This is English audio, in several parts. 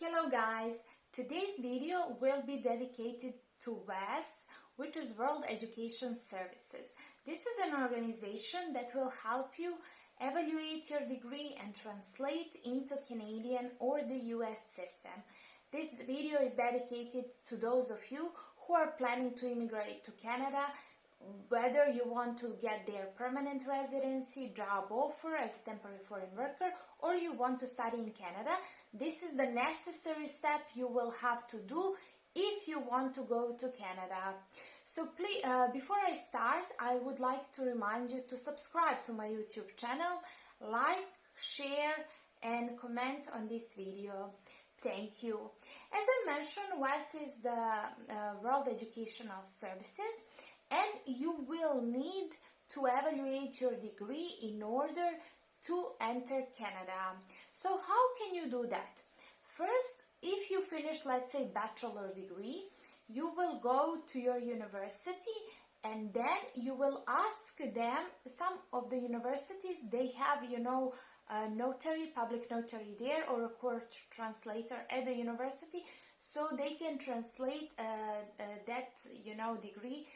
Hello guys, today's video will be dedicated to WES, which is World Education Services. This is an organization that will help you evaluate your degree and translate into Canadian or the US system. This video is dedicated to those of you who are planning to immigrate to Canada, whether you want to get their permanent residency, job offer as a temporary foreign worker, or you want to study in Canada. This is the necessary step you will have to do if you want to go to Canada. So please, before I start, I would like to remind you to subscribe to my YouTube channel, like, share and comment on this video. Thank you. As I mentioned, WES is the World Educational Services, and you will need to evaluate your degree in order to enter Canada. So how can you do that? First, if you finish, let's say, bachelor degree, you will go to your university and then you will ask them. Some of the universities, they have, a notary, public notary there, or a court translator at the university, so they can translate that, degree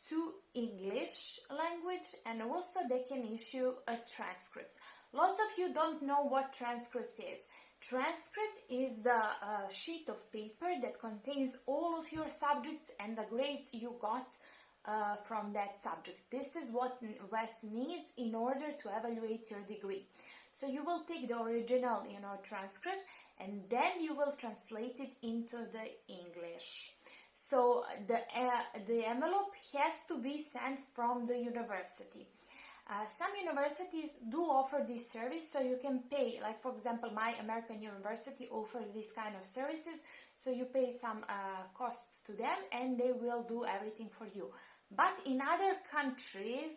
to English language, and also they can issue a transcript. Lots of you don't know what transcript is. Transcript is the sheet of paper that contains all of your subjects and the grades you got from that subject. This is what WES needs in order to evaluate your degree. So you will take the original, transcript, and then you will translate it into the English. So the envelope has to be sent from the university. Some universities do offer this service, so you can pay, like for example, my American university offers this kind of services, so you pay some cost to them and they will do everything for you. But in other countries,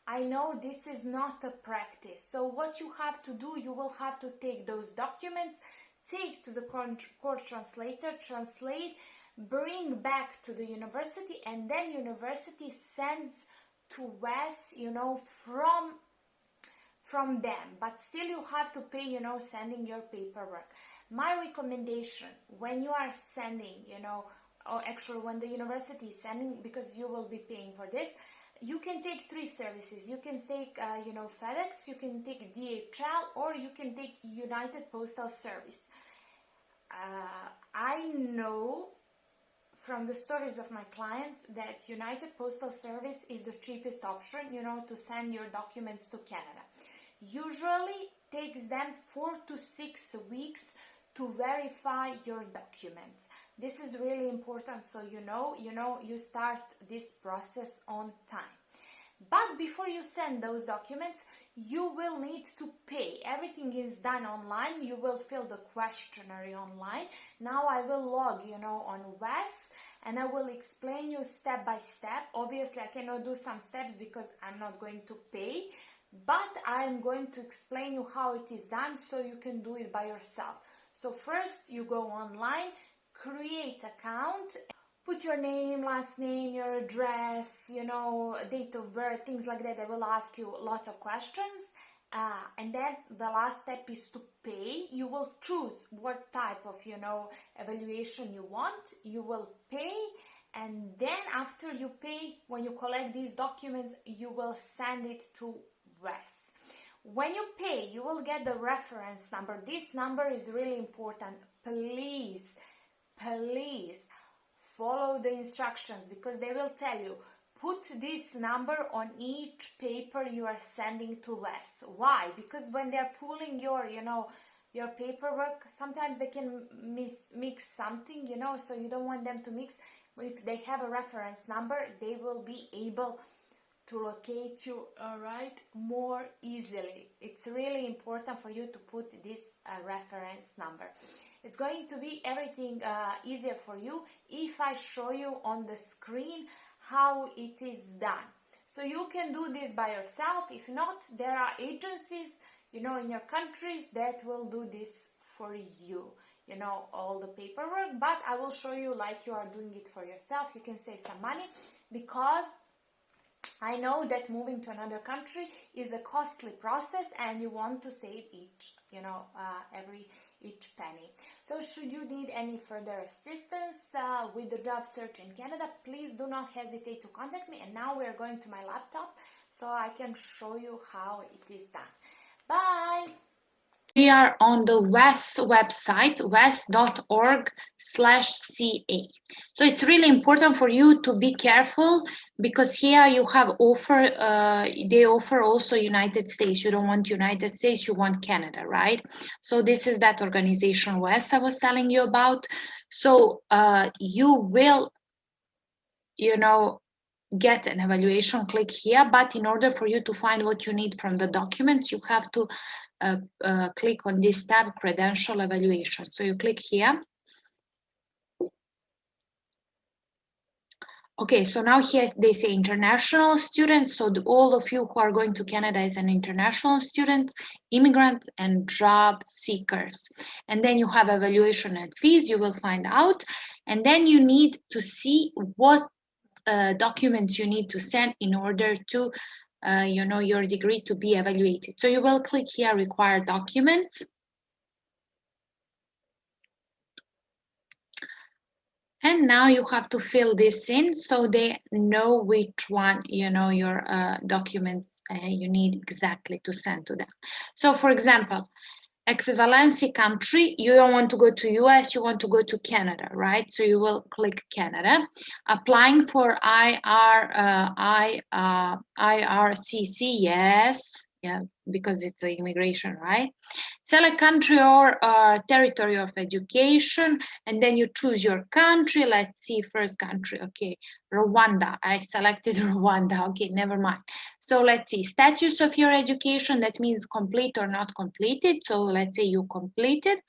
I know this is not a practice. So what you have to do, you will have to take those documents, take to the court translator, translate, bring back to the university, and then university sends to WES, from them. But still you have to pay, sending your paperwork. My recommendation, when you are sending, or actually when the university is sending, because you will be paying for this, you can take three services. You can take, FedEx, you can take DHL, or you can take United Postal Service. I know from the stories of my clients that United Postal Service is the cheapest option, to send your documents to Canada. Usually takes them 4 to 6 weeks to verify your documents. This is really important, so you start this process on time. But before you send those documents, you will need to pay. Everything is done online. You will fill the questionnaire online. Now I will log, on WES, and I will explain you step by step. Obviously, I cannot do some steps because I'm not going to pay, but I'm going to explain you how it is done so you can do it by yourself. So first, you go online, create account, put your name, last name, your address, date of birth, things like that. I will ask you lots of questions. And then the last step is to pay. You will choose what type of, evaluation you want. You will pay. And then after you pay, when you collect these documents, you will send it to WES. When you pay, you will get the reference number. This number is really important. Please follow the instructions, because they will tell you, put this number on each paper you are sending to WES. Why? Because when they're pulling your, your paperwork, sometimes they can mix something, so you don't want them to mix. If they have a reference number, they will be able to locate you, more easily. It's really important for you to put this reference number. It's going to be everything easier for you if I show you on the screen how it is done. So you can do this by yourself. If not, there are agencies, in your countries that will do this for you, all the paperwork. But I will show you like you are doing it for yourself. You can save some money, because I know that moving to another country is a costly process and you want to save each penny. So should you need any further assistance with the job search in Canada, please do not hesitate to contact me. And now we're going to my laptop so I can show you how it is done. Bye! We are on the WES website, wes.org/ca. So it's really important for you to be careful because here you have they offer also United States. You don't want United States, you want Canada, right? So this is that organization WES I was telling you about. So you will, get an evaluation, click here, but in order for you to find what you need from the documents, you have to click on this tab, credential evaluation. So you click here. Okay, so now here they say international students. So all of you who are going to Canada as an international student, immigrants, and job seekers. And then you have evaluation and fees, you will find out. And then you need to see what documents you need to send in order to, your degree to be evaluated. So you will click here, require documents. And now you have to fill this in so they know which one, your documents you need exactly to send to them. So for example, equivalency country, you don't want to go to US, you want to go to Canada, right? So you will click Canada. Applying for IRCC, yes, yeah, because it's an immigration, right? Select country or territory of education, and then you choose your country. Let's see, first country, okay, Rwanda. I selected Rwanda, okay, never mind. So let's see, status of your education, that means complete or not completed. So let's say you completed.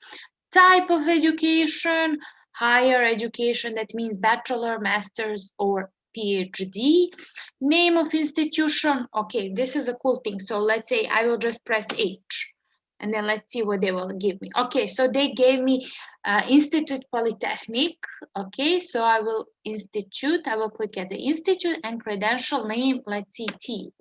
Type of education, higher education, that means bachelor, master's, or PhD. Name of institution, okay, this is a cool thing. So let's say I will just press H. And then let's see what they will give me. Okay, so they gave me Institute Polytechnic. Okay, so I will click at the institute and credential name, let's see, T.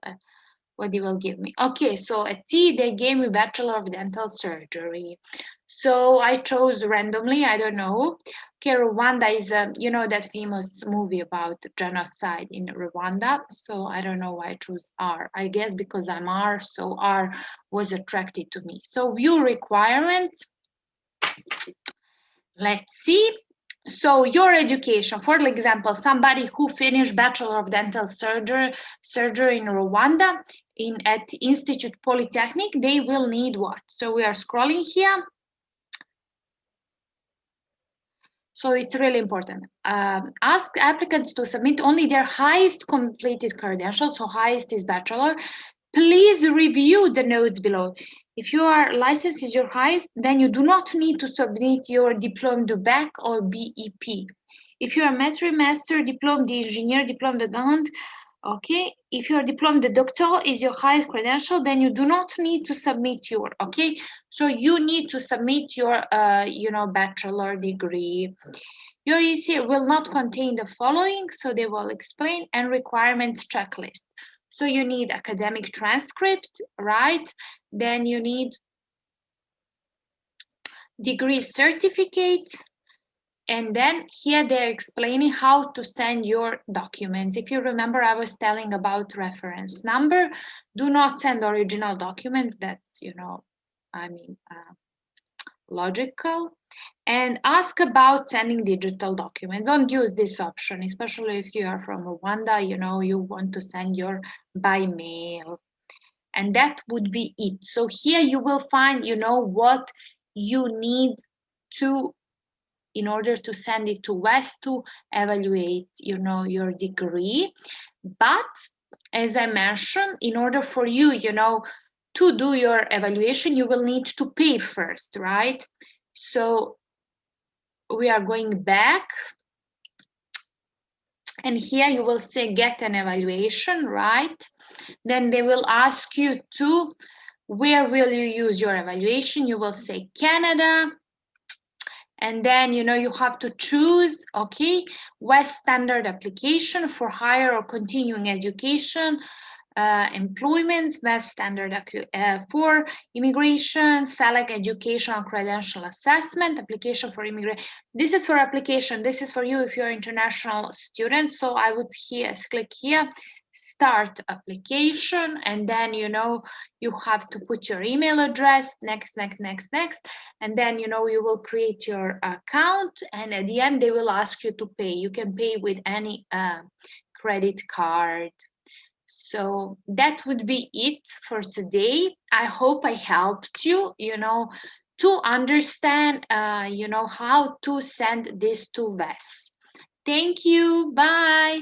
What they will give me. Okay, so at T, they gave me Bachelor of Dental Surgery. So I chose randomly, I don't know. Okay, Rwanda is, that famous movie about genocide in Rwanda. So I don't know why I chose R. I guess because I'm R, so R was attracted to me. So view requirements. Let's see. So your education, for example, somebody who finished Bachelor of Dental Surgery in Rwanda at Institute Polytechnic, they will need what? So we are scrolling here. So it's really important. Ask applicants to submit only their highest completed credentials. So highest is bachelor. Please review the notes below. If your license is your highest, then you do not need to submit your diplôme de bac or BEP. If you are master, diplôme d'ingénieur, diplôme de grande, okay, if your diplôme de doctor is your highest credential, then you do not need to submit okay, so you need to submit your bachelor degree. Your essay will not contain the following, so they will explain, and requirements checklist. So you need academic transcript, right? Then you need degree certificate. And then here they're explaining how to send your documents. If you remember, I was telling about reference number. Do not send original documents. That's, logical. And ask about sending digital documents. Don't use this option, especially if you are from Rwanda, you want to send your by mail. And that would be it. So here you will find, what you need to in order to send it to WES to evaluate, your degree. But as I mentioned, in order for you, to do your evaluation, you will need to pay first, right? So we are going back. And here you will say get an evaluation, right? Then they will ask you where will you use your evaluation? You will say Canada. and then you have to choose, okay, WES standard application for higher or continuing education, employment, WES standard for immigration, select educational credential assessment, application for immigration. This is for application. This is for you if you're international student. So I would click here, start application, and then you have to put your email address, next, and then you will create your account, and at the end they will ask you to pay. You can pay with any credit card. So that would be it for today. I hope I helped you, to understand, how to send this to WES. Thank you. Bye.